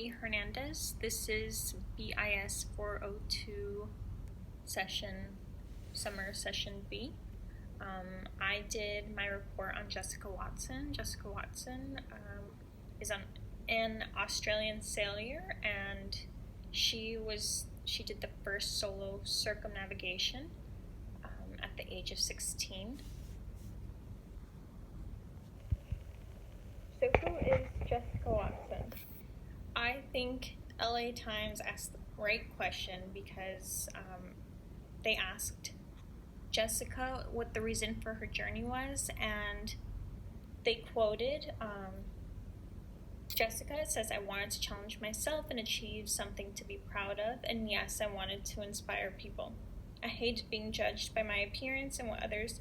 Yuri Hernandez. This is BIS 402 summer session B. I did my report on Jessica Watson. Jessica Watson is an Australian sailor, and she did the first solo circumnavigation at the age of 16. So who is Jessica Watson? I think LA Times asked the right question because they asked Jessica what the reason for her journey was, and they quoted Jessica. It says, "I wanted to challenge myself and achieve something to be proud of, and yes, I wanted to inspire people. I hated being judged by my appearance and what others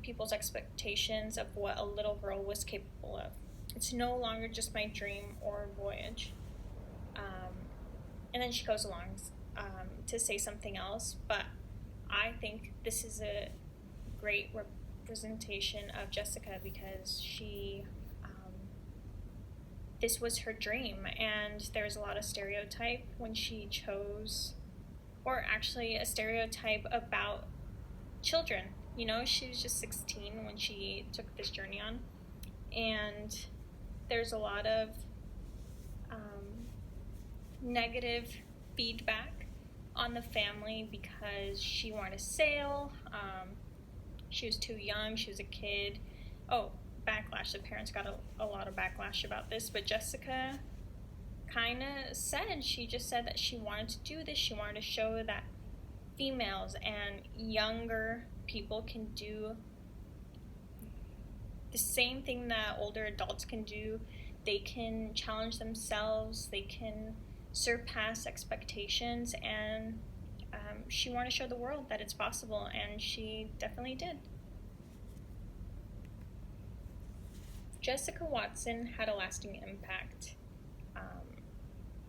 people's expectations of what a little girl was capable of. It's no longer just my dream or voyage." And then she goes along to say something else, but I think this is a great representation of Jessica because this was her dream, and there's a lot of stereotype when she chose, or actually a stereotype about children. She was just 16 when she took this journey on, and there's a lot of negative feedback on the family because she wanted to sail. She was too young. She was a kid. Backlash. The parents got a lot of backlash about this, but Jessica kind of she just said that she wanted to do this. She wanted to show that females and younger people can do the same thing that older adults can do. They can challenge themselves. They can surpass expectations, and she wanted to show the world that it's possible, and she definitely did. Jessica Watson had a lasting impact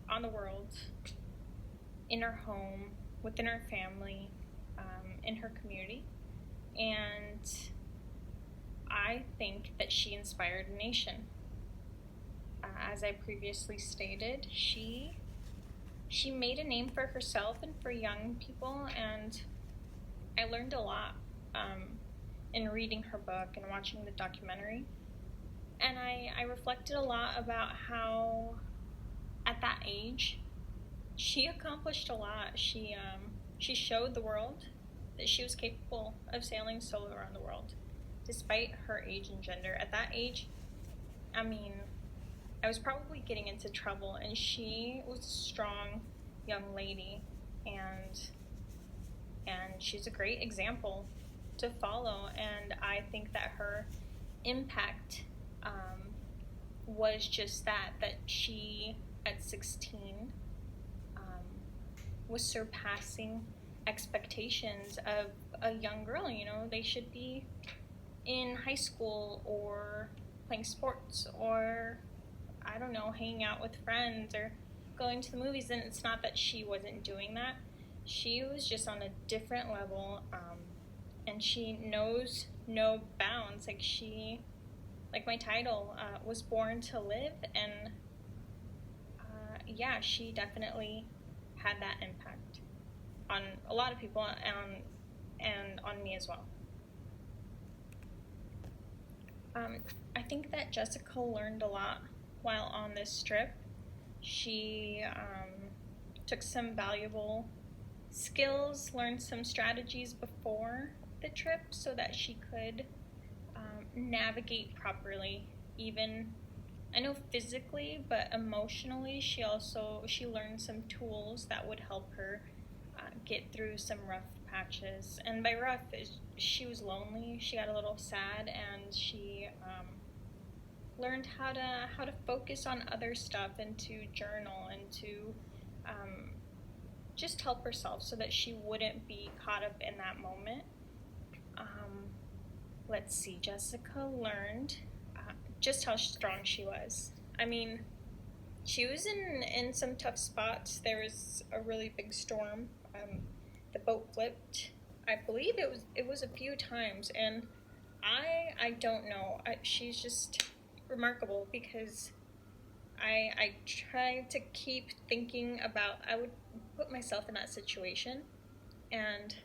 on the world, in her home, within her family, in her community, and I think that she inspired a nation. As I previously stated, she made a name for herself and for young people, and I learned a lot in reading her book and watching the documentary. And I reflected a lot about how, at that age, she accomplished a lot. She showed the world that she was capable of sailing solo around the world, despite her age and gender. At that age, I was probably getting into trouble, and she was a strong young lady, and she's a great example to follow. And I think that her impact was just that she, at 16, was surpassing expectations of a young girl. They should be in high school or playing sports or, I don't know, hanging out with friends or going to the movies. And it's not that she wasn't doing that. She was just on a different level, and she knows no bounds. Like my title, was born to live, and she definitely had that impact on a lot of people and on me as well. I think that Jessica learned a lot while on this trip. She took some valuable skills, learned some strategies before the trip so that she could navigate properly, even, I know, physically, but emotionally. She learned some tools that would help her get through some rough patches. And by rough, she was lonely. She got a little sad, and she learned how to focus on other stuff and to journal and to just help herself so that she wouldn't be caught up in that moment. Let's see, Jessica learned just how strong she was. She was in some tough spots. There was a really big storm. The boat flipped. I believe it was a few times, and I don't know. She's just remarkable because I try to keep thinking about, I would put myself in that situation, and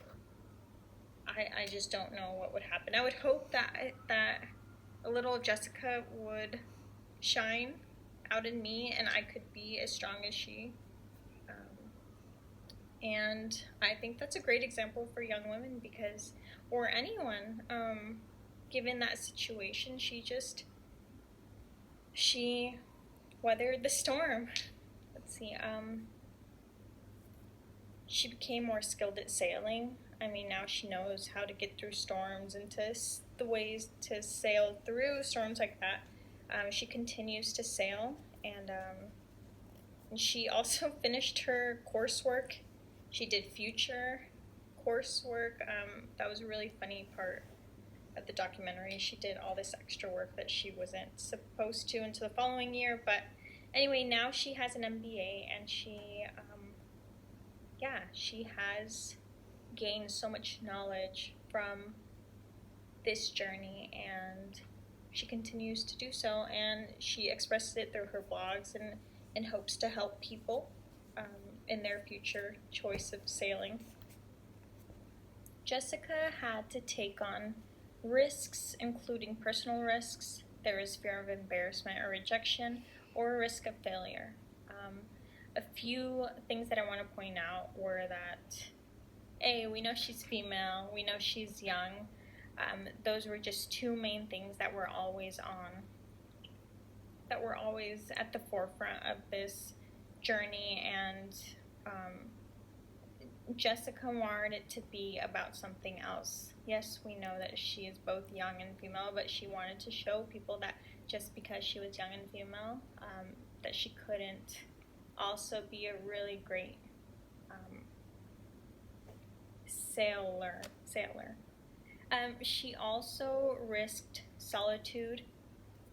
I just don't know what would happen. I would hope that a little Jessica would shine out in me, and I could be as strong as she. And I think that's a great example for young women, because, or anyone, given that situation, she weathered the storm. Let's see, she became more skilled at sailing. I mean, now she knows how to get through storms and the ways to sail through storms like that. She continues to sail, and she also finished her coursework. She did future coursework. That was a really funny part of the documentary. She did all this extra work that she wasn't supposed to until the following year. But anyway, now she has an MBA, and she has gained so much knowledge from this journey, and she continues to do so, and she expresses it through her blogs and hopes to help people in their future choice of sailing. Jessica had to take on risks, including personal risks. There is fear of embarrassment or rejection, or a risk of failure. A few things that I want to point out were that, A, we know she's female, we know she's young. Those were just two main things that were always at the forefront of this journey, and Jessica wanted it to be about something else. Yes, we know that she is both young and female, but she wanted to show people that just because she was young and female, that she couldn't also be a really great sailor. She also risked solitude,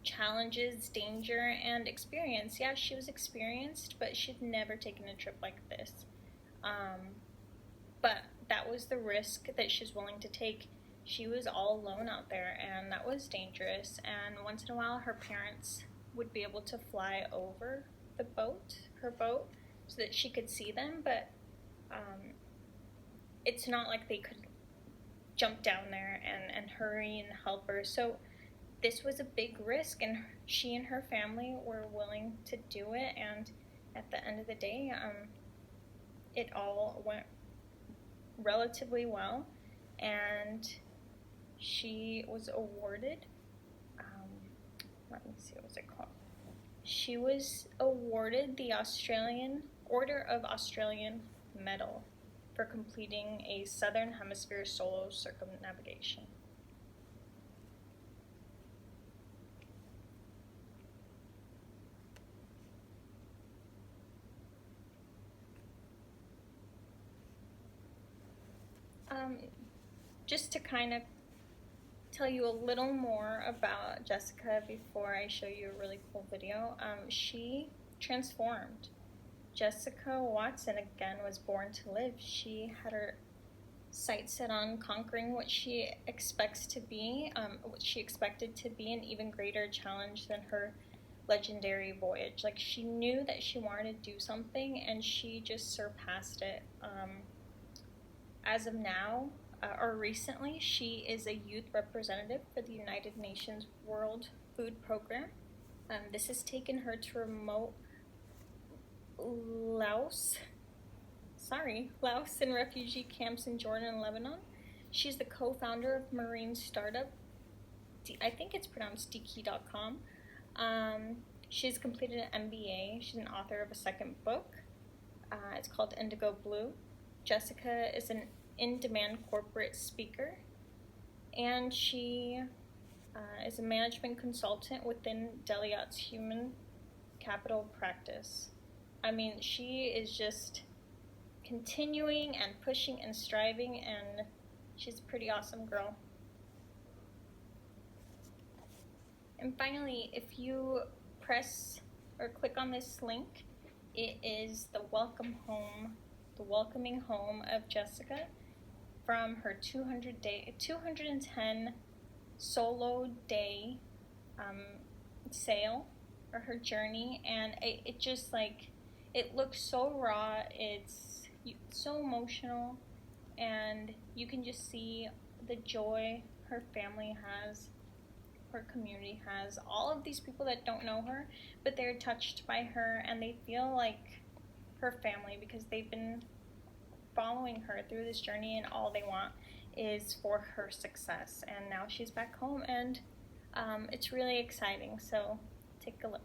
challenges, danger, and experience. Yeah, she was experienced, but she'd never taken a trip like this. But that was the risk that she's willing to take. She was all alone out there, and that was dangerous. And once in a while, her parents would be able to fly over her boat, so that she could see them, but it's not like they could jump down there and hurry and help her. So this was a big risk, and she and her family were willing to do it, and at the end of the day, it all went relatively well, and she was awarded, let me see, what was it called? She was awarded the Order of Australian Medal for completing a Southern Hemisphere solo circumnavigation. Just to kind of tell you a little more about Jessica before I show you a really cool video, she transformed. Jessica Watson, again, was born to live. She had her sights set on conquering what she expected to be an even greater challenge than her legendary voyage. Like, she knew that she wanted to do something, and she just surpassed it. As of now, or recently, she is a youth representative for the United Nations World Food Program. This has taken her to remote Laos and refugee camps in Jordan and Lebanon. She's the co-founder of marine startup, I think it's pronounced Diki.com. She's completed an MBA. She's an author of a second book. It's called Indigo Blue. Jessica is an in-demand corporate speaker, and she is a management consultant within Deliat's human capital practice. I mean, she is just continuing and pushing and striving, and she's a pretty awesome girl. And finally, if you press or click on this link, it is the welcoming home of Jessica from her 210 solo day sail or her journey, and it just like, it looks so raw. It's so emotional, and you can just see the joy her family has, her community has, all of these people that don't know her, but they're touched by her and they feel like her family because they've been following her through this journey, and all they want is for her success. And now she's back home, and it's really exciting. So take a look.